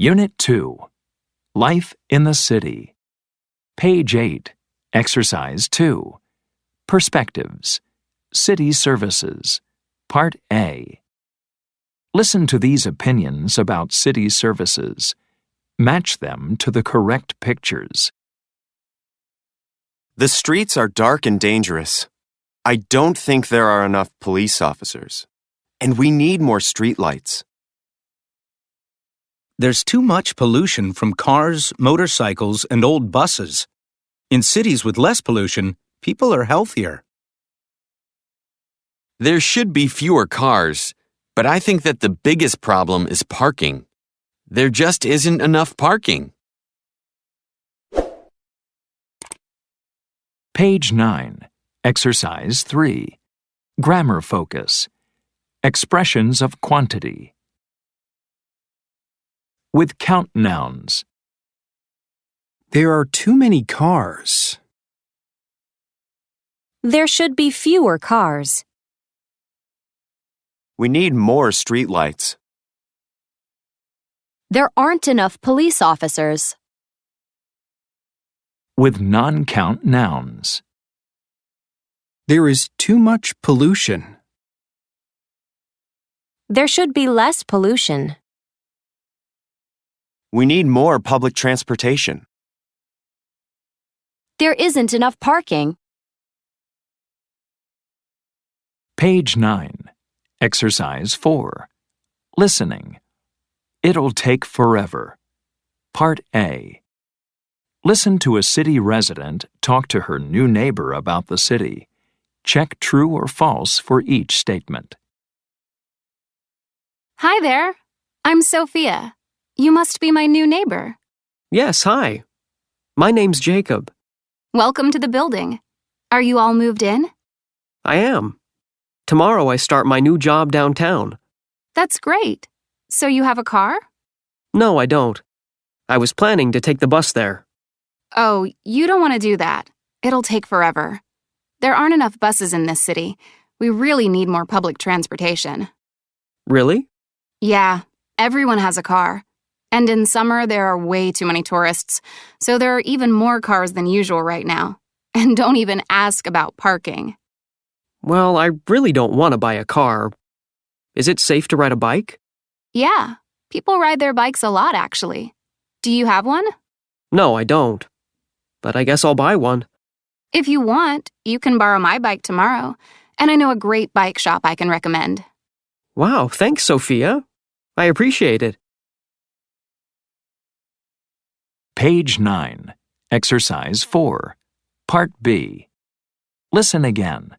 Unit 2. Life in the City. Page 8. Exercise 2. Perspectives. City Services. Part A. Listen to these opinions about city services. Match them to the correct pictures. The streets are dark and dangerous. I don't think there are enough police officers. And we need more streetlights. There's too much pollution from cars, motorcycles, and old buses. In cities with less pollution, people are healthier. There should be fewer cars, but I think that the biggest problem is parking. There just isn't enough parking. Page 9. Exercise 3. Grammar focus. Expressions of quantity. With count nouns. There are too many cars. There should be fewer cars. We need more streetlights. There aren't enough police officers. With non-count nouns. There is too much pollution. There should be less pollution. We need more public transportation. There isn't enough parking. Page 9. Exercise 4. Listening. It'll take forever. Part A. Listen to a city resident talk to her new neighbor about the city. Check true or false for each statement. Hi there. I'm Sophia. You must be my new neighbor. Yes, hi. My name's Jacob. Welcome to the building. Are you all moved in? I am. Tomorrow I start my new job downtown. That's great. So you have a car? No, I don't. I was planning to take the bus there. Oh, you don't want to do that. It'll take forever. There aren't enough buses in this city. We really need more public transportation. Really? Yeah, everyone has a car. And in summer, there are way too many tourists, so there are even more cars than usual right now. And don't even ask about parking. Well, I really don't want to buy a car. Is it safe to ride a bike? Yeah, people ride their bikes a lot, actually. Do you have one? No, I don't. But I guess I'll buy one. If you want, you can borrow my bike tomorrow, and I know a great bike shop I can recommend. Wow, thanks, Sophia. I appreciate it. Page 9. Exercise 4. Part B. Listen again.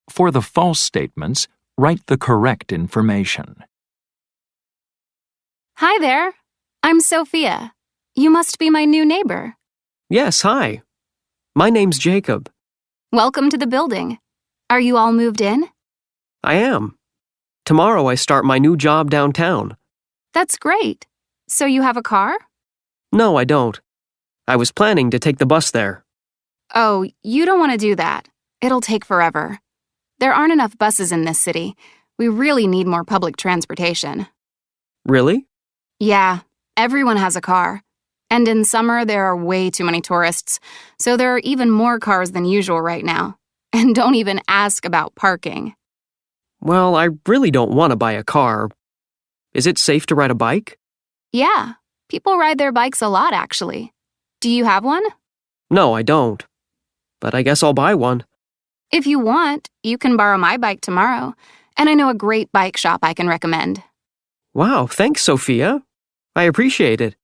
For the false statements, write the correct information. Hi there. I'm Sophia. You must be my new neighbor. Yes, hi. My name's Jacob. Welcome to the building. Are you all moved in? I am. Tomorrow I start my new job downtown. That's great. So you have a car? No, I don't. I was planning to take the bus there. Oh, you don't want to do that. It'll take forever. There aren't enough buses in this city. We really need more public transportation. Really? Yeah, everyone has a car. And in summer, there are way too many tourists, so there are even more cars than usual right now. And don't even ask about parking. Well, I really don't want to buy a car. Is it safe to ride a bike? Yeah, people ride their bikes a lot, actually. Do you have one? No, I don't. But I guess I'll buy one. If you want, you can borrow my bike tomorrow, and I know a great bike shop I can recommend. Wow, thanks, Sophia. I appreciate it.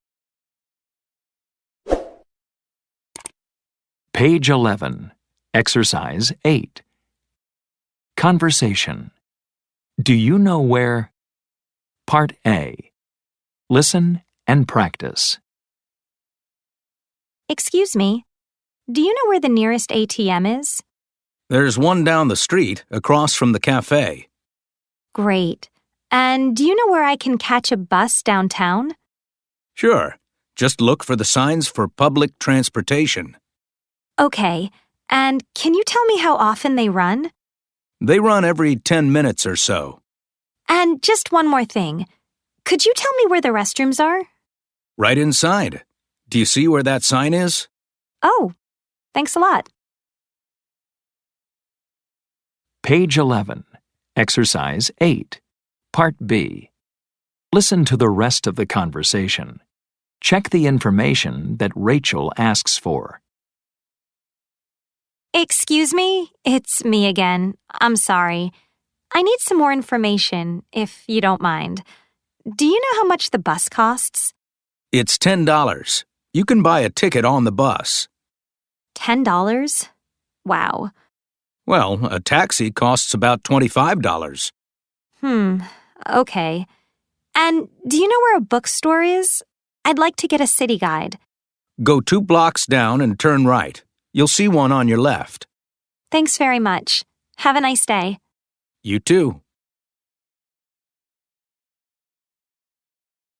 Page 11. Exercise 8. Conversation. Do you know where? Part A. Listen and practice. Excuse me, do you know where the nearest ATM is? There's one down the street, across from the cafe. Great. And do you know where I can catch a bus downtown? Sure. Just look for the signs for public transportation. Okay. And can you tell me how often they run? They run every 10 minutes or so. And just one more thing. Could you tell me where the restrooms are? Right inside. Do you see where that sign is? Oh, thanks a lot. Page 11. Exercise 8. Part B. Listen to the rest of the conversation. Check the information that Rachel asks for. Excuse me? It's me again. I'm sorry. I need some more information, if you don't mind. Do you know how much the bus costs? It's $10. You can buy a ticket on the bus. $10? Wow. Well, a taxi costs about $25. Okay. And do you know where a bookstore is? I'd like to get a city guide. Go 2 blocks down and turn right. You'll see one on your left. Thanks very much. Have a nice day. You too.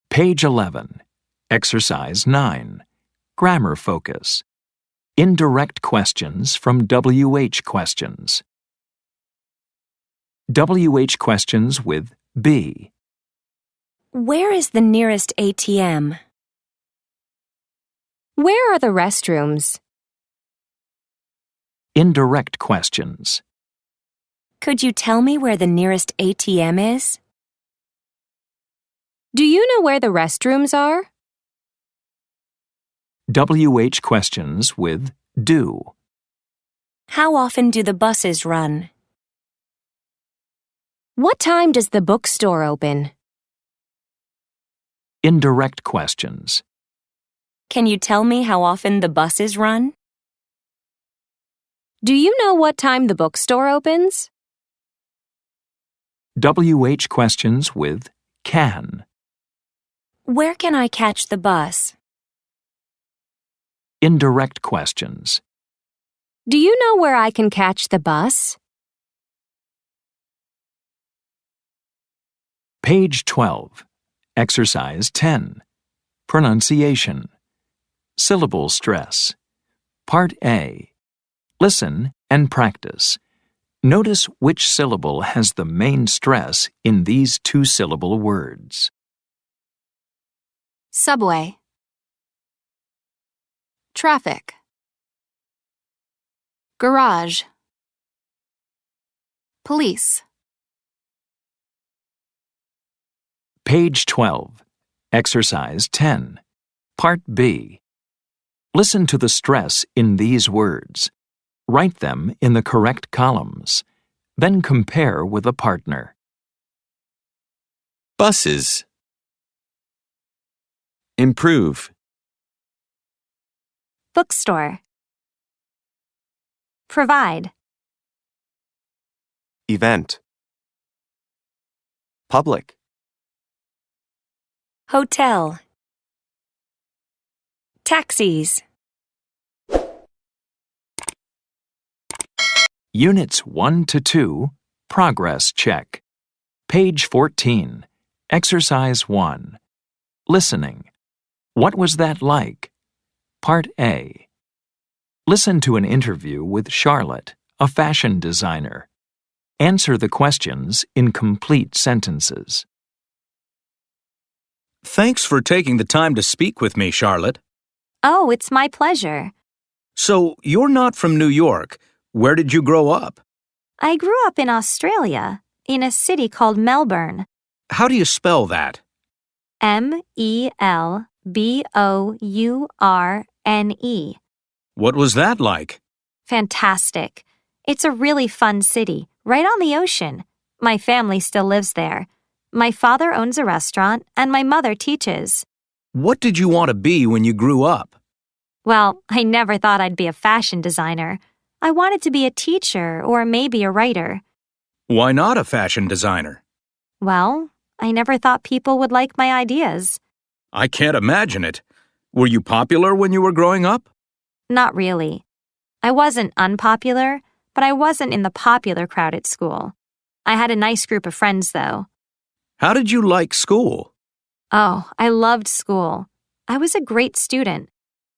Page 11. Exercise 9. Grammar focus. Indirect questions from WH questions. WH questions with B. Where is the nearest ATM? Where are the restrooms? Indirect questions. Could you tell me where the nearest ATM is? Do you know where the restrooms are? WH questions with do. How often do the buses run? What time does the bookstore open? Indirect questions. Can you tell me how often the buses run? Do you know what time the bookstore opens? WH questions with can. Where can I catch the bus? Indirect questions. Do you know where I can catch the bus? Page 12. Exercise 10. Pronunciation. Syllable stress. Part A. Listen and practice. Notice which syllable has the main stress in these 2-syllable words. Subway. Traffic. Garage. Police. Page 12. Exercise 10. Part B. Listen to the stress in these words. Write them in the correct columns. Then compare with a partner. Buses. Improve. Bookstore. Provide. Event. Public. Hotel. Taxis. Units 1 to 2, Progress Check. Page 14. Exercise 1. Listening. What was that like? Part A. Listen to an interview with Charlotte, a fashion designer. Answer the questions in complete sentences. Thanks for taking the time to speak with me, Charlotte. Oh, it's my pleasure. So, you're not from New York. Where did you grow up? I grew up in Australia, in a city called Melbourne. How do you spell that? Melbourne. What was that like? Fantastic. It's a really fun city, right on the ocean. My family still lives there. My father owns a restaurant, and my mother teaches. What did you want to be when you grew up? Well, I never thought I'd be a fashion designer. I wanted to be a teacher or maybe a writer. Why not a fashion designer? Well, I never thought people would like my ideas. I can't imagine it. Were you popular when you were growing up? Not really. I wasn't unpopular, but I wasn't in the popular crowd at school. I had a nice group of friends, though. How did you like school? Oh, I loved school. I was a great student.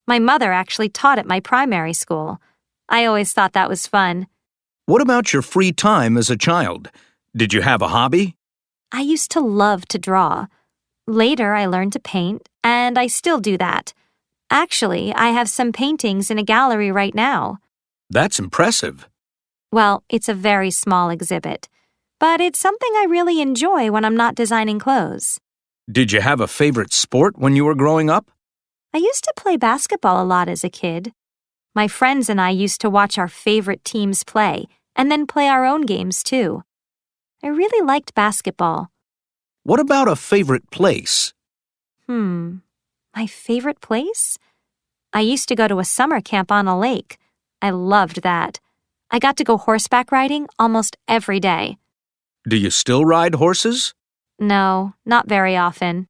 My mother actually taught at my primary school. I always thought that was fun. What about your free time as a child? Did you have a hobby? I used to love to draw. Later, I learned to paint, and I still do that. Actually, I have some paintings in a gallery right now. That's impressive. Well, it's a very small exhibit, but it's something I really enjoy when I'm not designing clothes. Did you have a favorite sport when you were growing up? I used to play basketball a lot as a kid. My friends and I used to watch our favorite teams play and then play our own games too. I really liked basketball. What about a favorite place? My favorite place? I used to go to a summer camp on a lake. I loved that. I got to go horseback riding almost every day. Do you still ride horses? No, not very often.